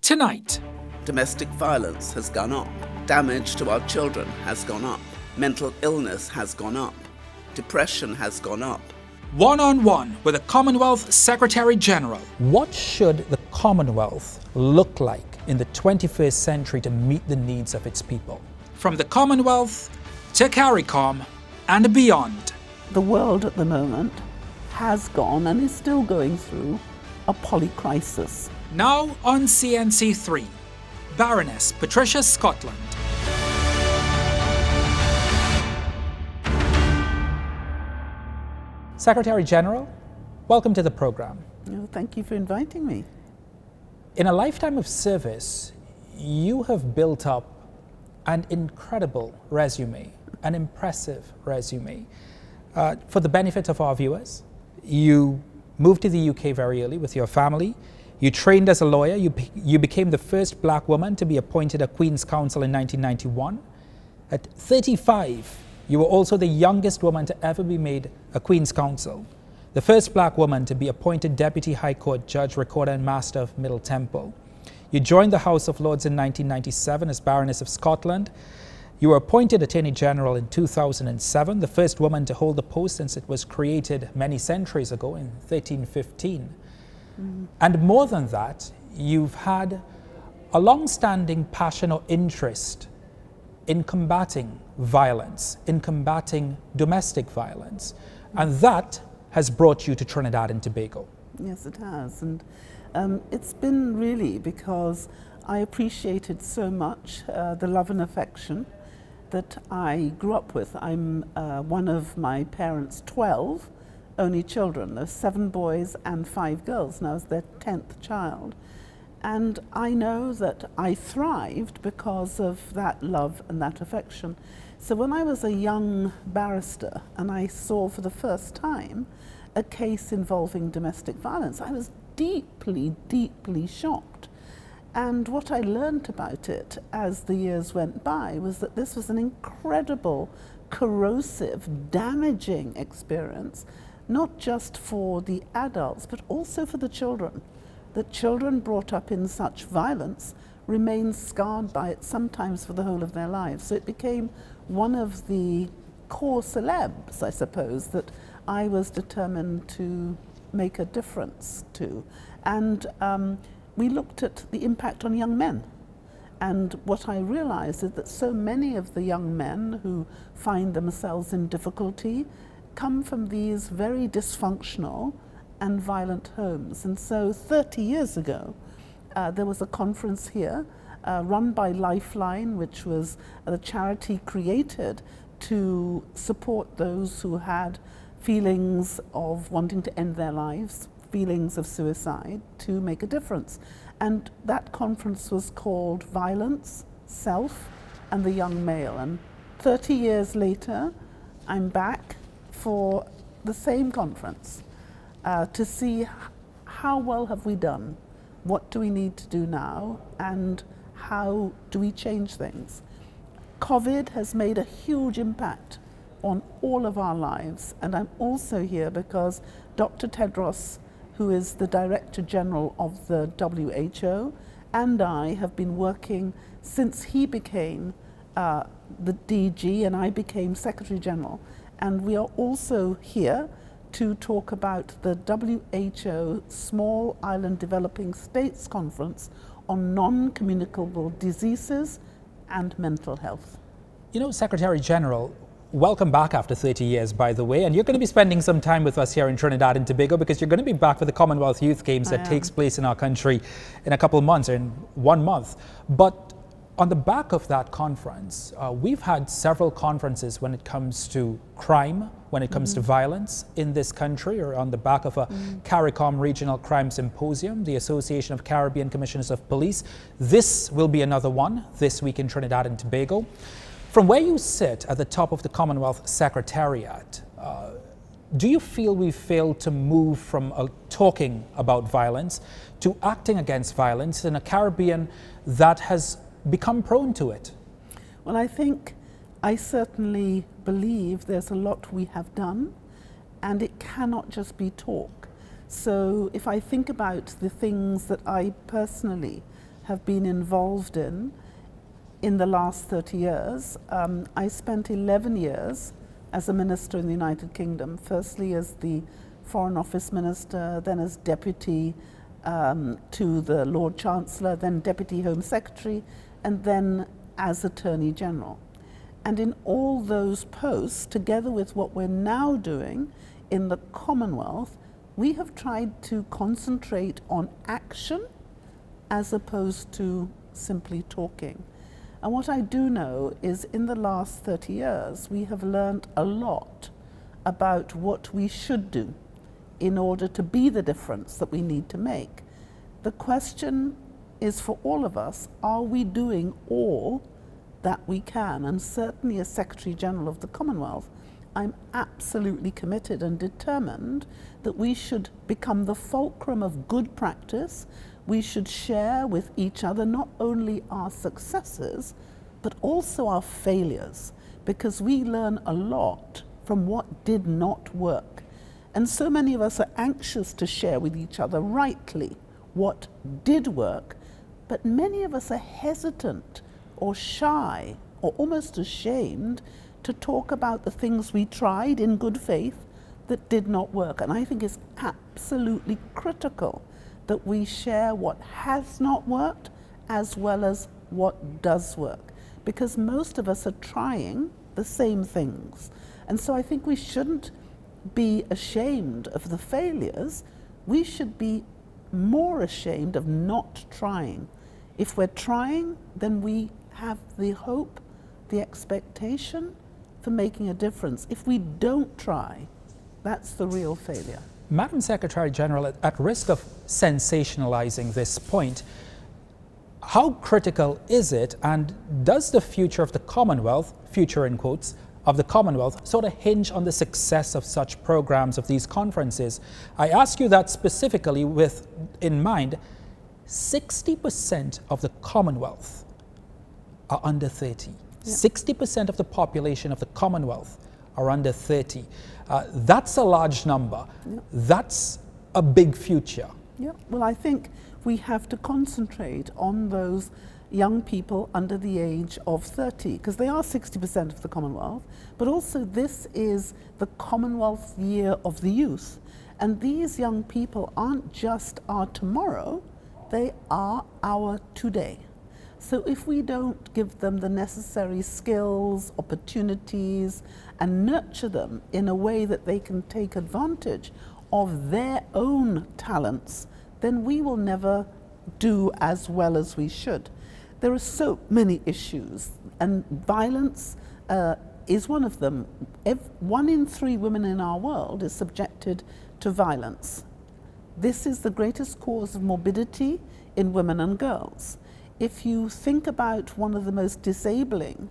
Tonight, domestic violence has gone up. Damage to our children has gone up. Mental illness has gone up. Depression has gone up. one-on-one with the Commonwealth Secretary General. What should the Commonwealth look like in the 21st century to meet the needs of its people? From the Commonwealth to CARICOM and beyond. The world at the moment has gone and is still going through a polycrisis. Now on CNC3, Baroness Patricia Scotland. Secretary General, welcome to the program. Oh, thank you for inviting me. In a lifetime of service, you have built up an incredible resume, an impressive resume. For the benefit of our viewers, you moved to the UK very early with your family. You trained as a lawyer. You became the first black woman to be appointed a Queen's Counsel in 1991. At 35, you were also the youngest woman to ever be made a Queen's Counsel, the first black woman to be appointed Deputy High Court Judge, Recorder and Master of Middle Temple. You joined the House of Lords in 1997 as Baroness of Scotland. You were appointed Attorney General in 2007, the first woman to hold the post since it was created many centuries ago in 1315. And more than that, you've had a long-standing passion or interest in combating violence, in combating domestic violence. And that has brought you to Trinidad and Tobago. Yes, it has. And it's been really because I appreciated so much the love and affection that I grew up with. I'm one of my parents' 12 only children. There's 7 boys and 5 girls, and I was their 10th child. And I know that I thrived because of that love and that affection. So when I was a young barrister and I saw for the first time a case involving domestic violence, I was deeply, deeply shocked. And what I learned about it as the years went by was that this was an incredible, corrosive, damaging experience, not just for the adults, but also for the children. That children brought up in such violence remain scarred by it, sometimes for the whole of their lives. So it became one of the core celebs, I suppose, that I was determined to make a difference to. And we looked at the impact on young men. And what I realized is that so many of the young men who find themselves in difficulty come from these very dysfunctional and violent homes. And so 30 years ago, there was a conference here run by Lifeline, which was the charity created to support those who had feelings of wanting to end their lives, feelings of suicide, to make a difference. And that conference was called Violence, Self, and the Young Male. And 30 years later, I'm back for the same conference to see how well have we done, what do we need to do now, and how do we change things. COVID has made a huge impact on all of our lives, and I'm also here because Dr. Tedros, who is the Director General of the WHO, and I have been working since he became the DG and I became Secretary General. And we are also here to talk about the WHO Small Island Developing States Conference on non-communicable diseases and mental health. You know, Secretary General, welcome back after 30 years, by the way, and you're going to be spending some time with us here in Trinidad and Tobago because you're going to be back for the Commonwealth Youth Games that takes place in our country in a couple of months, or in 1 month. But on the back of that conference, we've had several conferences when it comes to crime, when it comes to violence in this country, or on the back of a CARICOM Regional Crime Symposium, the Association of Caribbean Commissioners of Police. This will be another one this week in Trinidad and Tobago. From where you sit at the top of the Commonwealth Secretariat, do you feel we've failed to move from talking about violence to acting against violence in a Caribbean that has become prone to it? Well, I certainly believe there's a lot we have done, and it cannot just be talk. So if I think about the things that I personally have been involved in the last 30 years. I spent 11 years as a minister in the United Kingdom, firstly as the Foreign Office Minister, then as Deputy to the Lord Chancellor, then Deputy Home Secretary, and then as Attorney General. And in all those posts, together with what we're now doing in the Commonwealth, we have tried to concentrate on action as opposed to simply talking. And what I do know is in the last 30 years, we have learned a lot about what we should do in order to be the difference that we need to make. The question is for all of us, are we doing all that we can? And certainly as Secretary General of the Commonwealth, I'm absolutely committed and determined that we should become the fulcrum of good practice. We should share with each other not only our successes, but also our failures, because we learn a lot from what did not work. And so many of us are anxious to share with each other rightly what did work, but many of us are hesitant or shy or almost ashamed to talk about the things we tried in good faith that did not work. And I think it's absolutely critical that we share what has not worked as well as what does work, because most of us are trying the same things. And so I think we shouldn't be ashamed of the failures. We should be more ashamed of not trying. If we're trying, then we have the hope, the expectation for making a difference. If we don't try, that's the real failure. Madam Secretary General, at risk of sensationalizing this point, how critical is it, and does the future of the Commonwealth, future in quotes, of the Commonwealth sort of hinge on the success of such programs, of these conferences? I ask you that specifically with in mind, 60% of the Commonwealth are under 30. Yeah. 60% of the population of the Commonwealth are under 30. That's a large number. Yeah. That's a big future. Yeah. Well, I think we have to concentrate on those young people under the age of 30, because they are 60% of the Commonwealth, but also this is the Commonwealth Year of the Youth. And these young people aren't just our tomorrow, they are our today. So if we don't give them the necessary skills, opportunities, and nurture them in a way that they can take advantage of their own talents, then we will never do as well as we should. There are so many issues, and violence is one of them. 1 in 3 women in our world is subjected to violence. This is the greatest cause of morbidity in women and girls. If you think about one of the most disabling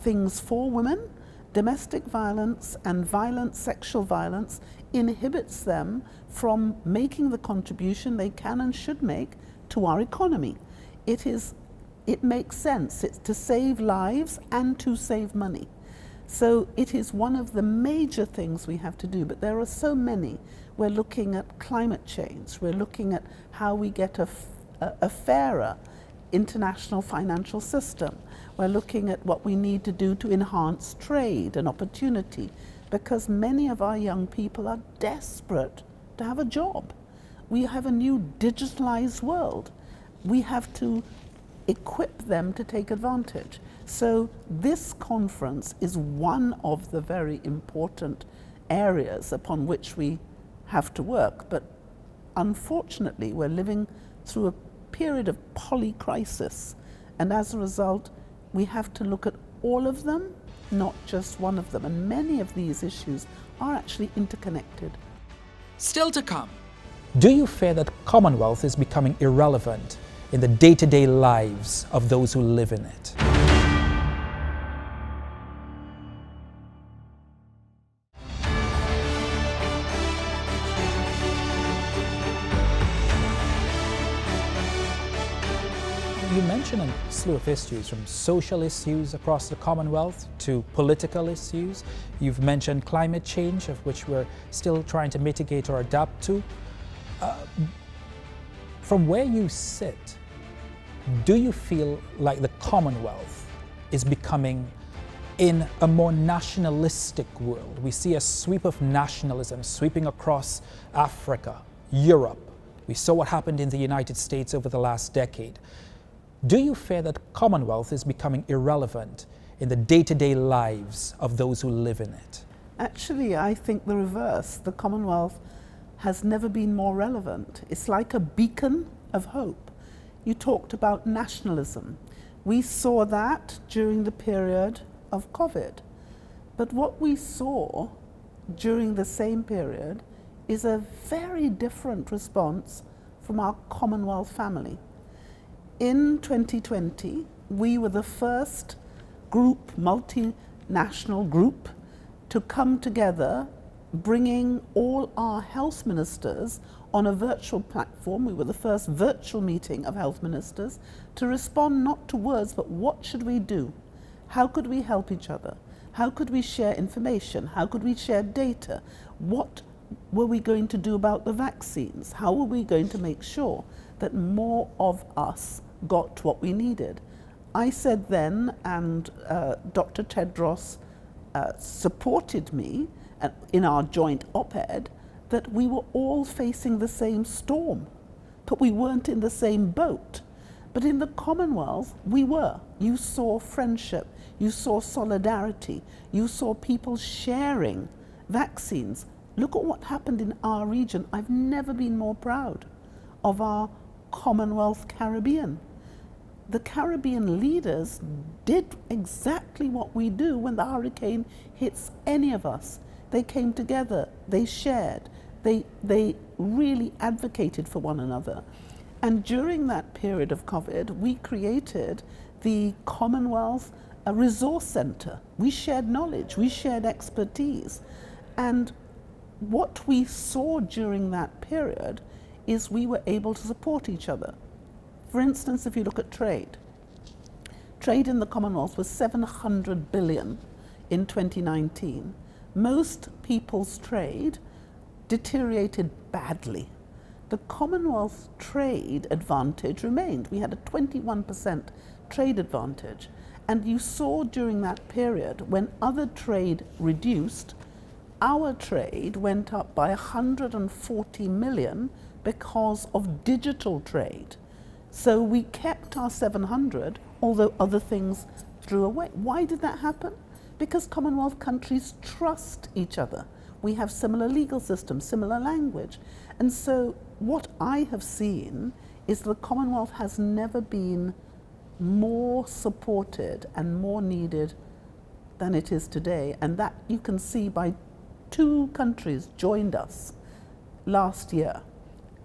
things for women, domestic violence and sexual violence inhibits them from making the contribution they can and should make to our economy. It makes sense. It's to save lives and to save money. So it is one of the major things we have to do, but there are so many. We're looking at climate change. We're looking at how we get a fairer international financial system. We're looking at what we need to do to enhance trade and opportunity, because many of our young people are desperate to have a job. We have a new digitalized world. We have to equip them to take advantage. So this conference is one of the very important areas upon which we have to work. But unfortunately, we're living through a period of polycrisis. And as a result, we have to look at all of them, not just one of them. And many of these issues are actually interconnected. Still to come. Do you fear that Commonwealth is becoming irrelevant in the day-to-day lives of those who live in it? You mentioned a slew of issues, from social issues across the Commonwealth to political issues. You've mentioned climate change, of which we're still trying to mitigate or adapt to. From where you sit, do you feel like the Commonwealth is becoming in a more nationalistic world? We see a sweep of nationalism sweeping across Africa, Europe. We saw what happened in the United States over the last decade. Do you fear that Commonwealth is becoming irrelevant in the day-to-day lives of those who live in it? Actually, I think the reverse. The Commonwealth has never been more relevant. It's like a beacon of hope. You talked about nationalism. We saw that during the period of COVID. But what we saw during the same period is a very different response from our Commonwealth family. In 2020, we were the first group, multinational group, to come together, bringing all our health ministers on a virtual platform. We were the first virtual meeting of health ministers to respond not to words, but what should we do? How could we help each other? How could we share information? How could we share data? What were we going to do about the vaccines? How were we going to make sure that more of us got what we needed? I said then, and Dr. Tedros supported me in our joint op-ed, that we were all facing the same storm, but we weren't in the same boat. But in the Commonwealth, we were. You saw friendship, you saw solidarity, you saw people sharing vaccines. Look at what happened in our region. I've never been more proud of our Commonwealth Caribbean. The Caribbean leaders did exactly what we do when the hurricane hits any of us. They came together, they shared, they really advocated for one another. And during that period of COVID, we created the Commonwealth Resource Centre. We shared knowledge, we shared expertise. And what we saw during that period is we were able to support each other. For instance, if you look at trade in the Commonwealth was 700 billion in 2019. Most people's trade deteriorated badly. The Commonwealth trade advantage remained. We had a 21% trade advantage. And you saw during that period, when other trade reduced, our trade went up by 140 million because of digital trade. So we kept our 700, although other things drew away. Why did that happen? Because Commonwealth countries trust each other. We have similar legal systems, similar language. And so what I have seen is the Commonwealth has never been more supported and more needed than it is today. And that you can see by 2 countries joined us last year.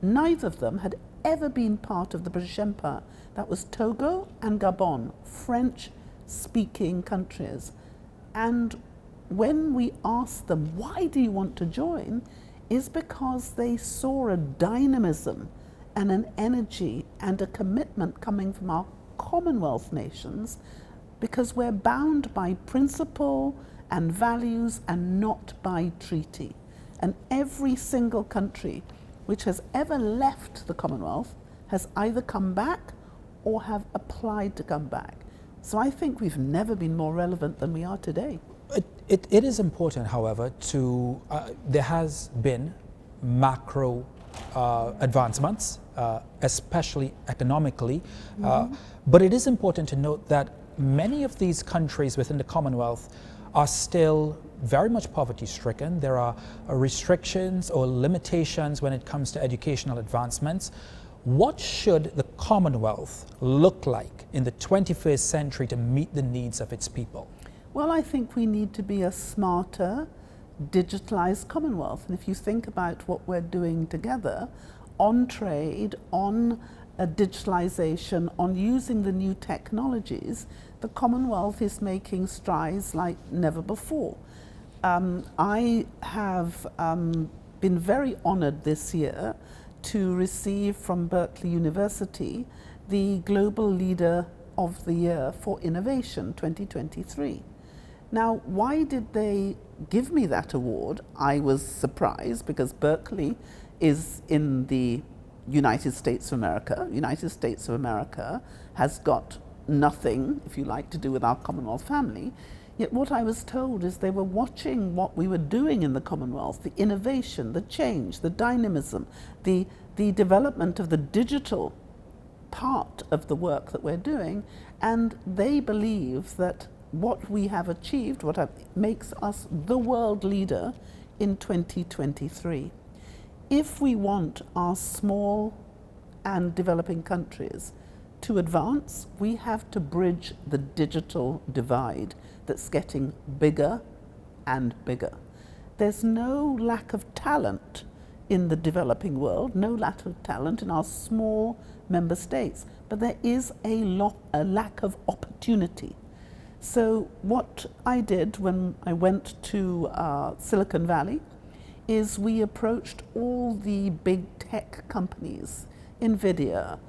Neither of them had ever been part of the British Empire. That was Togo and Gabon, French-speaking countries. And when we asked them, why do you want to join, is because they saw a dynamism and an energy and a commitment coming from our Commonwealth nations, because we're bound by principle and values and not by treaty. And every single country which has ever left the Commonwealth has either come back or have applied to come back. So I think we've never been more relevant than we are today. It is important, however, there has been macro advancements, especially economically, but it is important to note that many of these countries within the Commonwealth are still very much poverty-stricken. There are restrictions or limitations when it comes to educational advancements. What should the Commonwealth look like in the 21st century to meet the needs of its people? Well, I think we need to be a smarter, digitalized Commonwealth. And if you think about what we're doing together on trade, on digitalization, on using the new technologies, the Commonwealth is making strides like never before. I have been very honored this year to receive from Berkeley University the Global Leader of the Year for Innovation 2023. Now, why did they give me that award? I was surprised because Berkeley is in the United States of America. United States of America has got nothing, if you like, to do with our Commonwealth family. Yet what I was told is they were watching what we were doing in the Commonwealth, the innovation, the change, the dynamism, the development of the digital part of the work that we're doing, and they believe that what we have achieved, makes us the world leader in 2023. If we want our small and developing countries to advance, we have to bridge the digital divide that's getting bigger and bigger. There's no lack of talent in the developing world, no lack of talent in our small member states, but there is a lack of opportunity. So what I did when I went to Silicon Valley is we approached all the big tech companies, NVIDIA,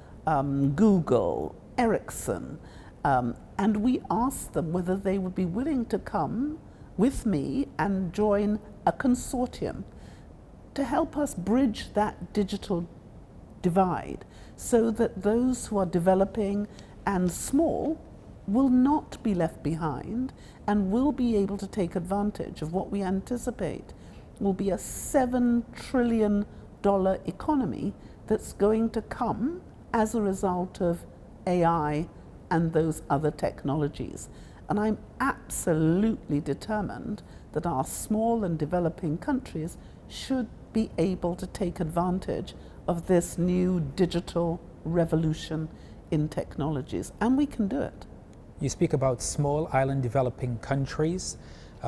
Google, Ericsson, and we asked them whether they would be willing to come with me and join a consortium to help us bridge that digital divide so that those who are developing and small will not be left behind and will be able to take advantage of what we anticipate will be a $7 trillion economy that's going to come as a result of AI and those other technologies. And I'm absolutely determined that our small and developing countries should be able to take advantage of this new digital revolution in technologies, and we can do it. You speak about small island developing countries.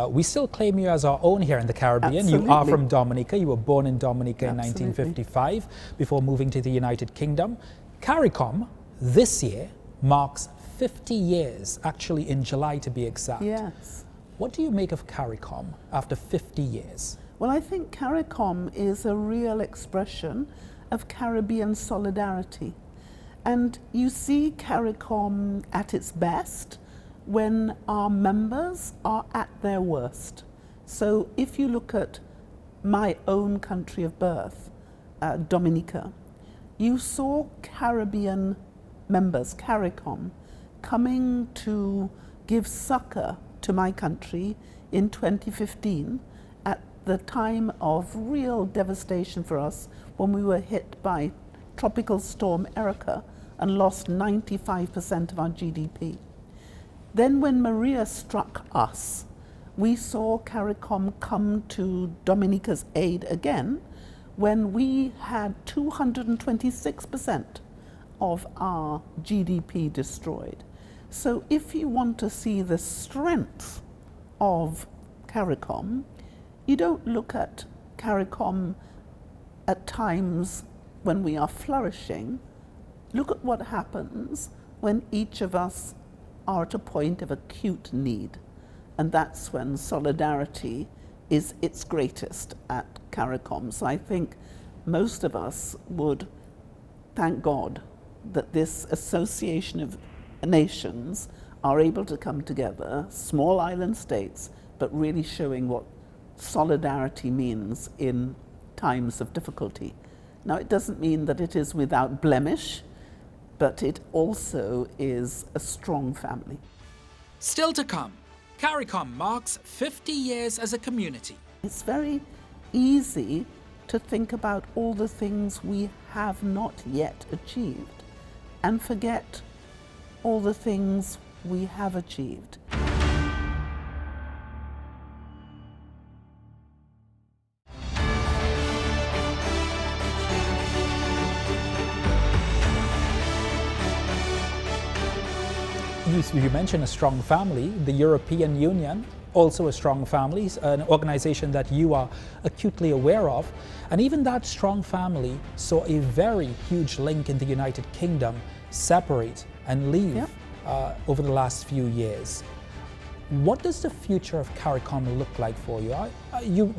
We still claim you as our own here in the Caribbean. Absolutely. You are from Dominica. You were born in Dominica in Absolutely. 1955 before moving to the United Kingdom. CARICOM this year marks 50 years, actually in July to be exact. Yes. What do you make of CARICOM after 50 years? Well, I think CARICOM is a real expression of Caribbean solidarity. And you see CARICOM at its best when our members are at their worst. So if you look at my own country of birth, Dominica, you saw Caribbean members, CARICOM, coming to give succor to my country in 2015 at the time of real devastation for us when we were hit by Tropical Storm Erica and lost 95% of our GDP. Then when Maria struck us, we saw CARICOM come to Dominica's aid again when we had 226% of our GDP destroyed. So if you want to see the strength of CARICOM, you don't look at CARICOM at times when we are flourishing. Look at what happens when each of us are at a point of acute need. And that's when solidarity is its greatest at CARICOM. So I think most of us would thank God that this association of nations are able to come together, small island states, but really showing what solidarity means in times of difficulty. Now, it doesn't mean that it is without blemish, but it also is a strong family. Still to come, CARICOM marks 50 years as a community. It's very easy to think about all the things we have not yet achieved and forget all the things we have achieved. You mentioned a strong family. The European Union, also a strong family, an organization that you are acutely aware of. And even that strong family saw a very huge link in the United Kingdom separate and leave over the last few years. What does the future of CARICOM look like for you?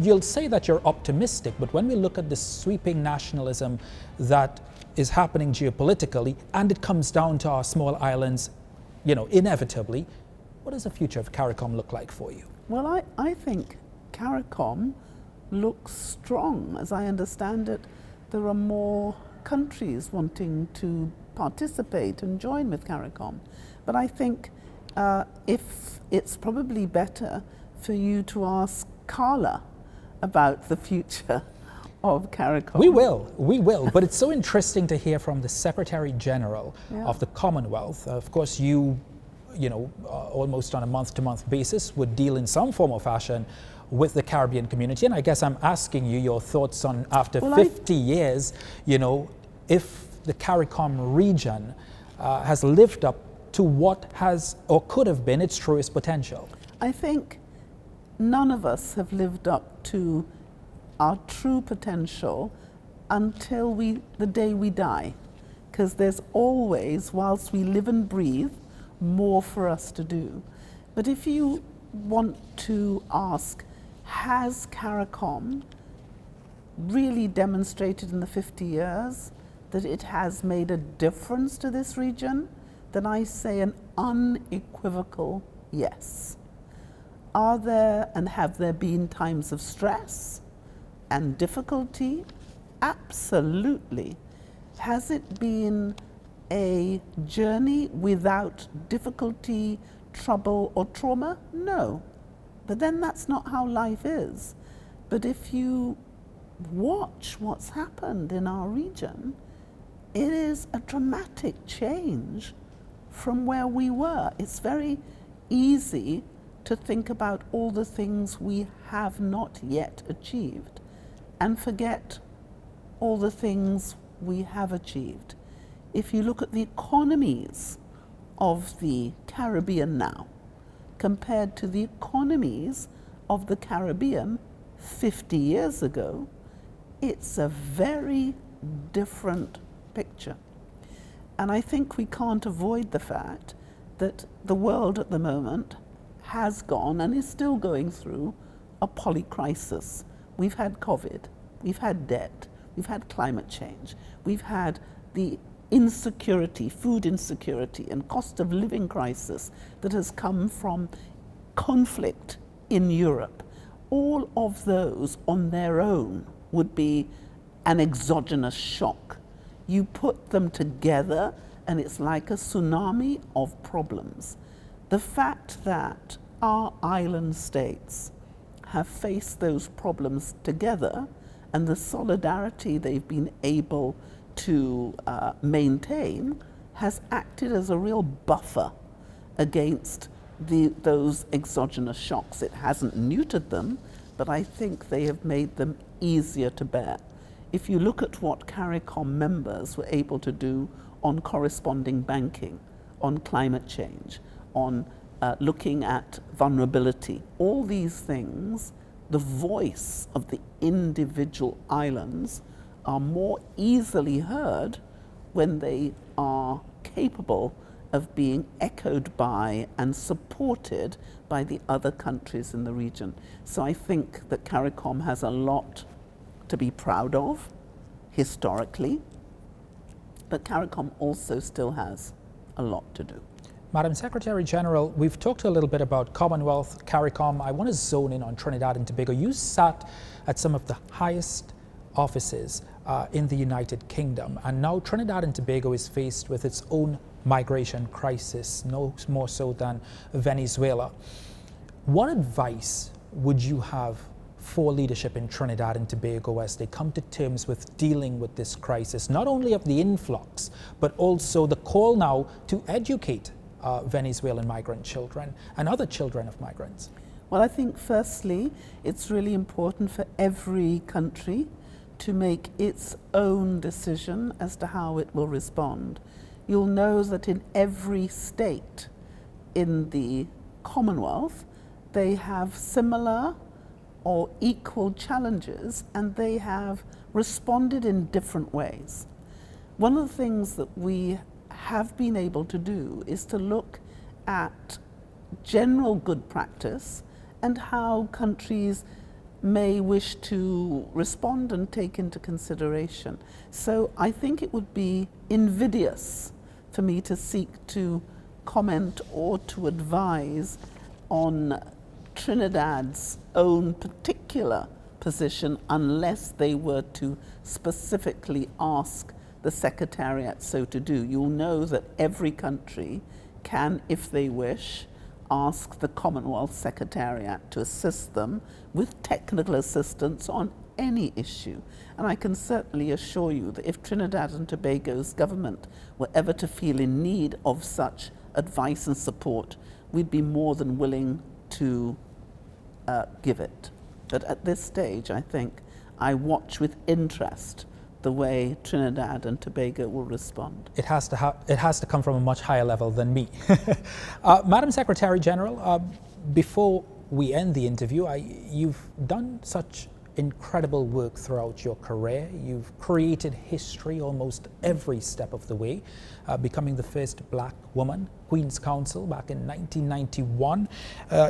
You'll say that you're optimistic, but when we look at the sweeping nationalism that is happening geopolitically, and it comes down to our small islands, inevitably, what does the future of CARICOM look like for you? Well, I think CARICOM looks strong. As I understand it, there are more countries wanting to participate and join with CARICOM. But I think if it's probably better for you to ask Carla about the future of CARICOM. We will. But it's so interesting to hear from the Secretary General of the Commonwealth. Of course, you know, almost on a month-to-month basis would deal in some form or fashion with the Caribbean community. And I guess I'm asking you your thoughts on, after 50 years, you know, if the CARICOM region has lived up to what has or could have been its truest potential. I think none of us have lived up to our true potential until the day we die, because there's always, whilst we live and breathe, more for us to do. But if you want to ask, has CARICOM really demonstrated in the 50 years that it has made a difference to this region, then I say an unequivocal yes. Are there and have there been times of stress and difficulty? Absolutely. Has it been a journey without difficulty, trouble, or trauma? No. But then that's not how life is. But if you watch what's happened in our region, it is a dramatic change from where we were. It's very easy to think about all the things we have not yet achieved and forget all the things we have achieved. If you look at the economies of the Caribbean now, compared to the economies of the Caribbean 50 years ago, it's a very different picture. And I think we can't avoid the fact that the world at the moment has gone and is still going through a polycrisis. We've had COVID, we've had debt, we've had climate change, we've had the insecurity, food insecurity and cost of living crisis that has come from conflict in Europe. All of those on their own would be an exogenous shock. You put them together and it's like a tsunami of problems. The fact that our island states have faced those problems together and the solidarity they've been able to maintain has acted as a real buffer against those exogenous shocks. It hasn't neutered them, but I think they have made them easier to bear. If you look at what CARICOM members were able to do on corresponding banking, on climate change, on looking at vulnerability, all these things, the voice of the individual islands are more easily heard when they are capable of being echoed by and supported by the other countries in the region. So I think that CARICOM has a lot to be proud of historically, but CARICOM also still has a lot to do. Madam Secretary General, we've talked a little bit about Commonwealth, CARICOM. I want to zone in on Trinidad and Tobago. You sat at some of the highest offices in the United Kingdom, and now Trinidad and Tobago is faced with its own migration crisis, no more so than Venezuela. What advice would you have for leadership in Trinidad and Tobago as they come to terms with dealing with this crisis, not only of the influx, but also the call now to educate Venezuelan migrant children and other children of migrants? Well, I think firstly, it's really important for every country to make its own decision as to how it will respond. You'll know that in every state in the Commonwealth, they have similar or equal challenges, and they have responded in different ways. One of the things that we have been able to do is to look at general good practice and how countries may wish to respond and take into consideration. So I think it would be invidious for me to seek to comment or to advise on Trinidad's own particular position unless they were to specifically ask the Secretariat so to do. You'll know that every country can, if they wish, ask the Commonwealth Secretariat to assist them with technical assistance on any issue. And I can certainly assure you that if Trinidad and Tobago's government were ever to feel in need of such advice and support, we'd be more than willing to give it. But at this stage, I think I watch with interest the way Trinidad and Tobago will respond. It has to come from a much higher level than me. Madam Secretary General, before we end the interview, you've done such incredible work throughout your career. You've created history almost every step of the way, becoming the first black woman Queen's Counsel back in 1991.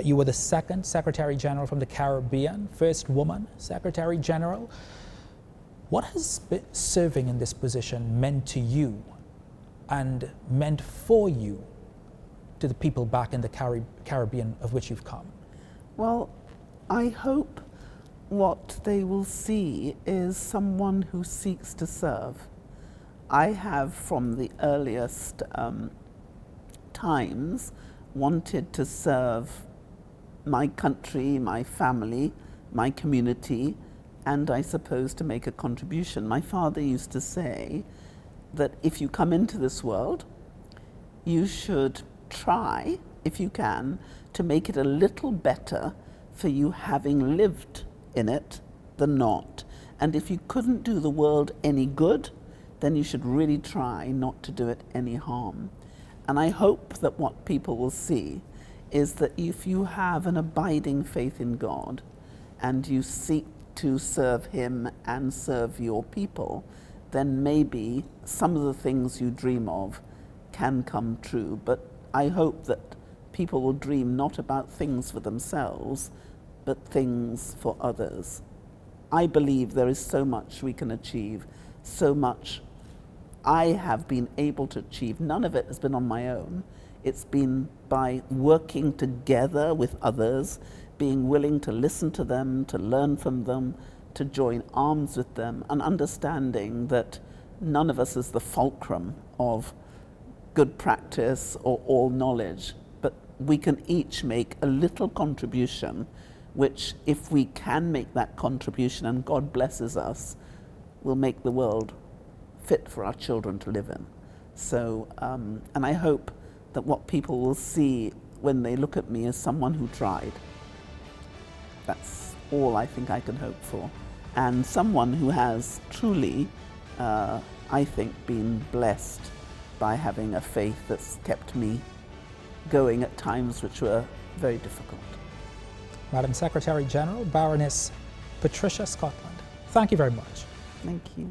You were the second Secretary General from the Caribbean, first woman Secretary General. What has serving in this position meant to you and meant for you to the people back in the Caribbean of which you've come? Well, I hope what they will see is someone who seeks to serve. I have, from the earliest times, wanted to serve my country, my family, my community, and I suppose to make a contribution. My father used to say that if you come into this world, you should try, if you can, to make it a little better for you having lived in it than not. And if you couldn't do the world any good, then you should really try not to do it any harm. And I hope that what people will see is that if you have an abiding faith in God and you seek to serve Him and serve your people, then maybe some of the things you dream of can come true. But I hope that people will dream not about things for themselves, but things for others. I believe there is so much we can achieve, so much I have been able to achieve. None of it has been on my own. It's been by working together with others, being willing to listen to them, to learn from them, to join arms with them, and understanding that none of us is the fulcrum of good practice or all knowledge, but we can each make a little contribution, which, if we can make that contribution and God blesses us, will make the world fit for our children to live in. So, and I hope that what people will see when they look at me is someone who tried. That's all I think I can hope for. And someone who has truly, I think, been blessed by having a faith that's kept me going at times which were very difficult. Madam Secretary General, Baroness Patricia Scotland, thank you very much. Thank you.